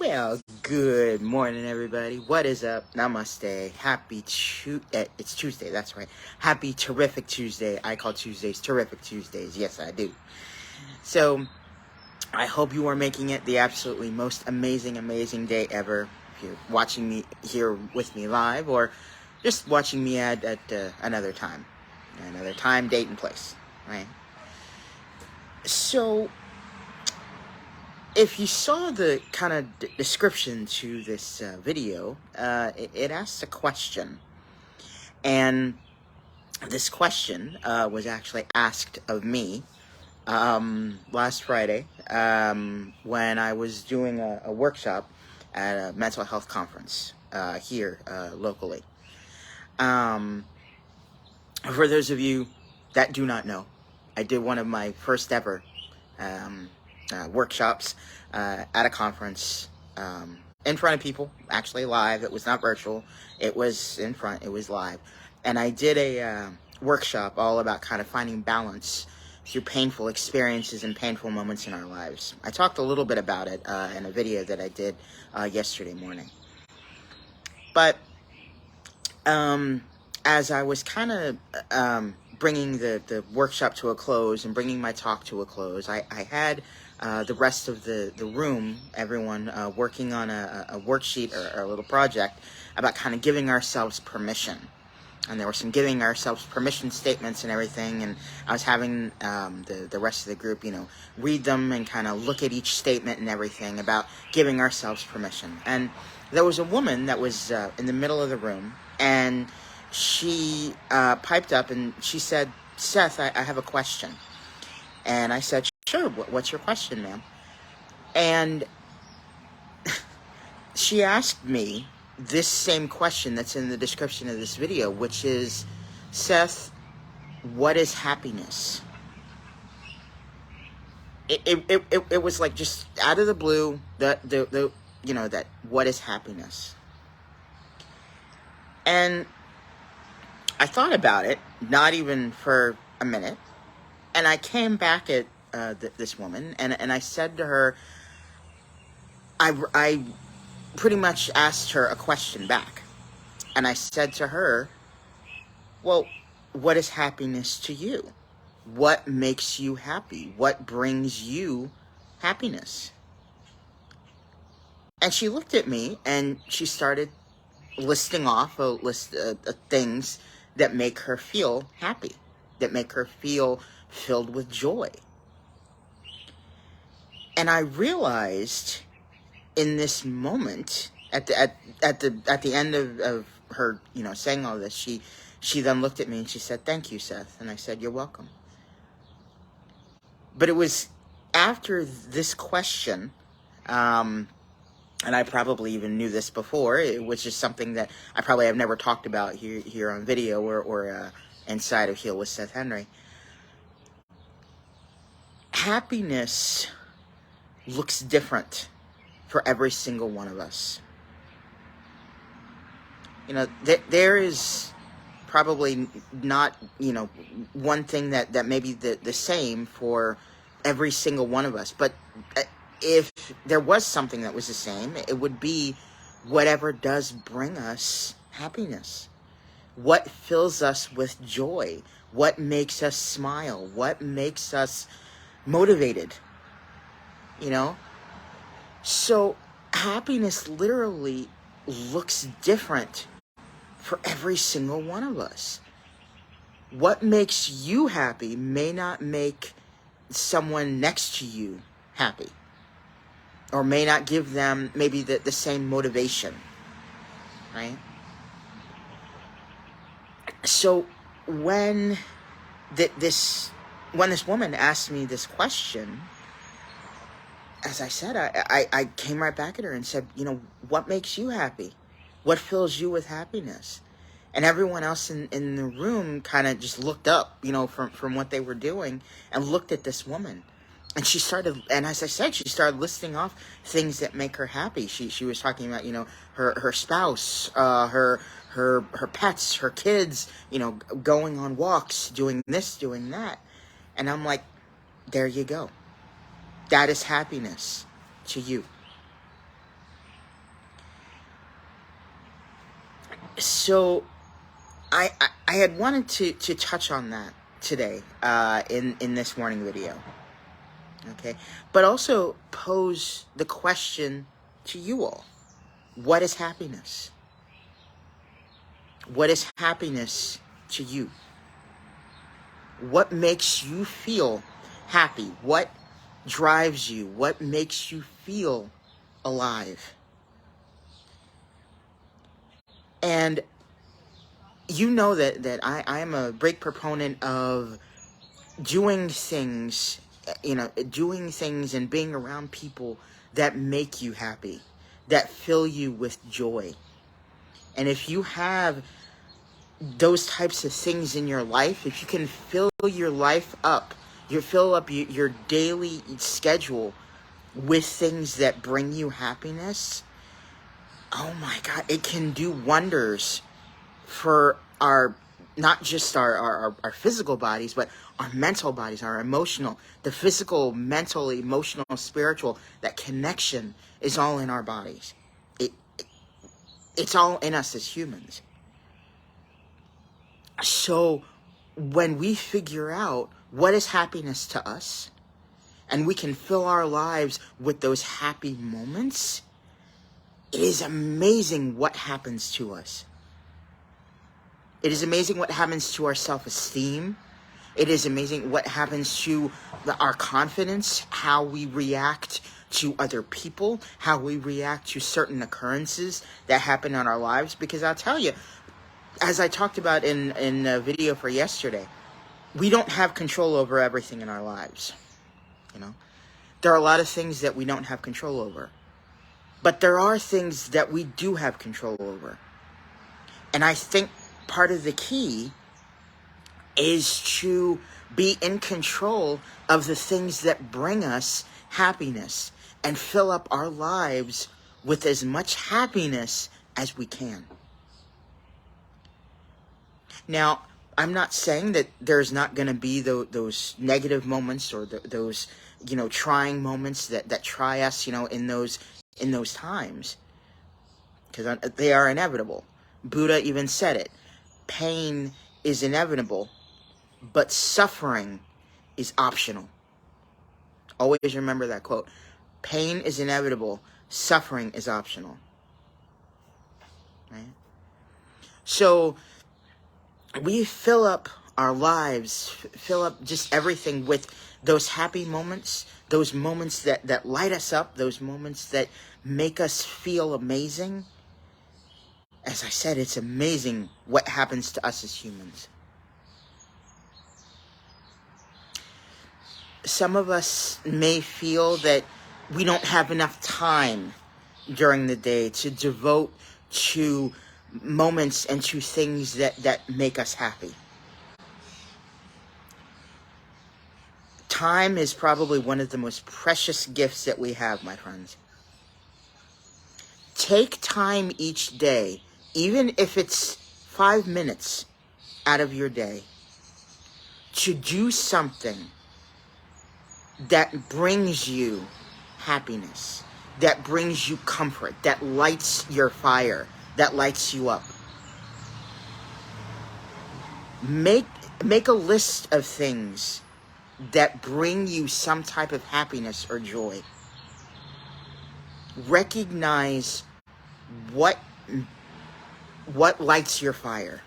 Well, good morning, everybody. What is up? Namaste. It's Tuesday, that's right. Happy Terrific Tuesday. I call Tuesdays Terrific Tuesdays. Yes, I do. So, I hope you are making it the absolutely most amazing day ever. If you're watching me here with me live, or just watching me at another time, date, and place, right? So, if you saw the kind of description to this video, it asks a question. And this question was actually asked of me last Friday when I was doing a workshop at a mental health conference here locally. For those of you that do not know, I did one of my first ever workshops at a conference in front of people, actually live. It was not virtual. It was in front. It was live. And I did a workshop all about kind of finding balance through painful experiences and painful moments in our lives. I talked a little bit about it in a video that I did yesterday morning. But as I was kind of bringing the workshop to a close and bringing my talk to a close, I had the rest of the room, everyone working on a worksheet or a little project about kind of giving ourselves permission. And there were some giving ourselves permission statements and everything, and I was having the rest of the group, read them and kind of look at each statement and everything about giving ourselves permission. And there was a woman that was in the middle of the room, and she piped up and she said, "Seth, I have a question." And I said, "Sure, what's your question, ma'am?" And she asked me this same question that's in the description of this video, which is, "Seth, what is happiness?" It was like just out of the blue, that what is happiness? And I thought about it, not even for a minute, and I came back at this woman, and I said to her, I pretty much asked her a question back. And I said to her, "Well, what is happiness to you? What makes you happy? What brings you happiness?" And she looked at me and she started listing off a list of things that make her feel happy, that make her feel filled with joy. And I realized in this moment, at the end of her, saying all this, she then looked at me and she said, "Thank you, Seth." And I said, "You're welcome." But it was after this question, and I probably even knew this before, it was just something that I probably have never talked about here on video or inside of Heal with Seth Henry. Happiness looks different for every single one of us. There is probably not, one thing that may be the same for every single one of us. But if there was something that was the same, it would be whatever does bring us happiness. What fills us with joy? What makes us smile? What makes us motivated? So happiness literally looks different for every single one of us. What makes you happy may not make someone next to you happy, or may not give them maybe the same motivation, right? So when this woman asked me this question, as I said, I came right back at her and said, what makes you happy? What fills you with happiness? And everyone else in the room kind of just looked up, from what they were doing, and looked at this woman. And she started, and as I said, she started listing off things that make her happy. She was talking about, her spouse, her pets, her kids, going on walks, doing this, doing that. And I'm like, there you go. That is happiness to you. So I had wanted to touch on that today in this morning video. Okay, but also pose the question to you all. What is happiness? What is happiness to you? What makes you feel happy? What drives you? What makes you feel alive? And you know that I am a big proponent of doing things, doing things and being around people that make you happy, that fill you with joy. And if you have those types of things in your life, if you can fill your life up, fill up your daily schedule with things that bring you happiness, oh my God, it can do wonders for our, not just our physical bodies, but our mental bodies, our emotional, the physical, mental, emotional, spiritual. That connection is all in our bodies. It's all in us as humans. So when we figure out what is happiness to us, and we can fill our lives with those happy moments, it is amazing what happens to us. It is amazing what happens to our self-esteem. It is amazing what happens to our confidence, how we react to other people, how we react to certain occurrences that happen in our lives. Because I'll tell you, as I talked about in a video for yesterday, we don't have control over everything in our lives. There are a lot of things that we don't have control over. But there are things that we do have control over. And I think part of the key is to be in control of the things that bring us happiness and fill up our lives with as much happiness as we can. Now, I'm not saying that there's not going to be those negative moments or those, trying moments that try us, in those times, because they are inevitable. Buddha even said it. Pain is inevitable, but suffering is optional. Always remember that quote. Pain is inevitable, suffering is optional. Right? So we fill up our lives, fill up just everything with those happy moments, those moments that light us up, those moments that make us feel amazing. As I said, it's amazing what happens to us as humans. Some of us may feel that we don't have enough time during the day to devote to moments and to things that make us happy. Time is probably one of the most precious gifts that we have, my friends. Take time each day, even if it's 5 minutes out of your day, to do something that brings you happiness, that brings you comfort, that lights your fire, that lights you up. Make a list of things that bring you some type of happiness or joy. Recognize what lights your fire,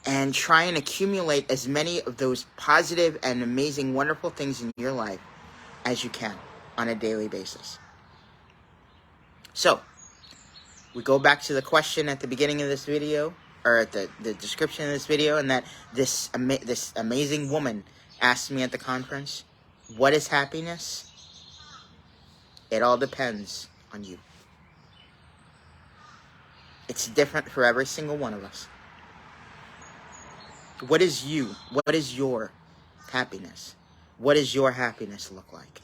and try and accumulate as many of those positive and amazing, wonderful things in your life as you can on a daily basis. So, we go back to the question at the beginning of this video, or at the description of this video, and that this amazing woman asked me at the conference, what is happiness? It all depends on you. It's different for every single one of us. What is you? What is your happiness? What does your happiness look like?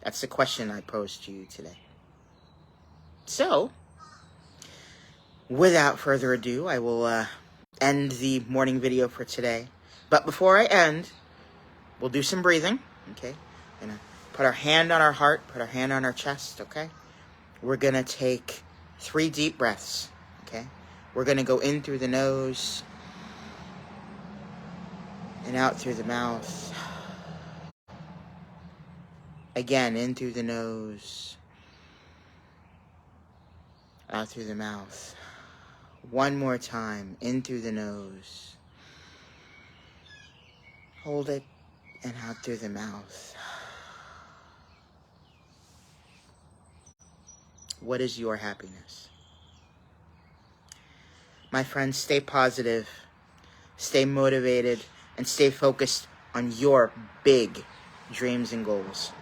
That's the question I posed to you today. So, without further ado, I will end the morning video for today. But before I end, we'll do some breathing, okay? Gonna put our hand on our heart, put our hand on our chest, okay? We're gonna take 3 deep breaths, okay? We're going to go in through the nose and out through the mouth. Again, in through the nose, out through the mouth. One more time, in through the nose. Hold it, and out through the mouth. What is your happiness? My friends, stay positive, stay motivated, and stay focused on your big dreams and goals.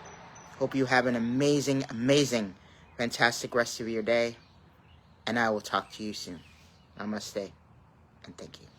Hope you have an amazing, amazing, fantastic rest of your day, and I will talk to you soon. Namaste, and thank you.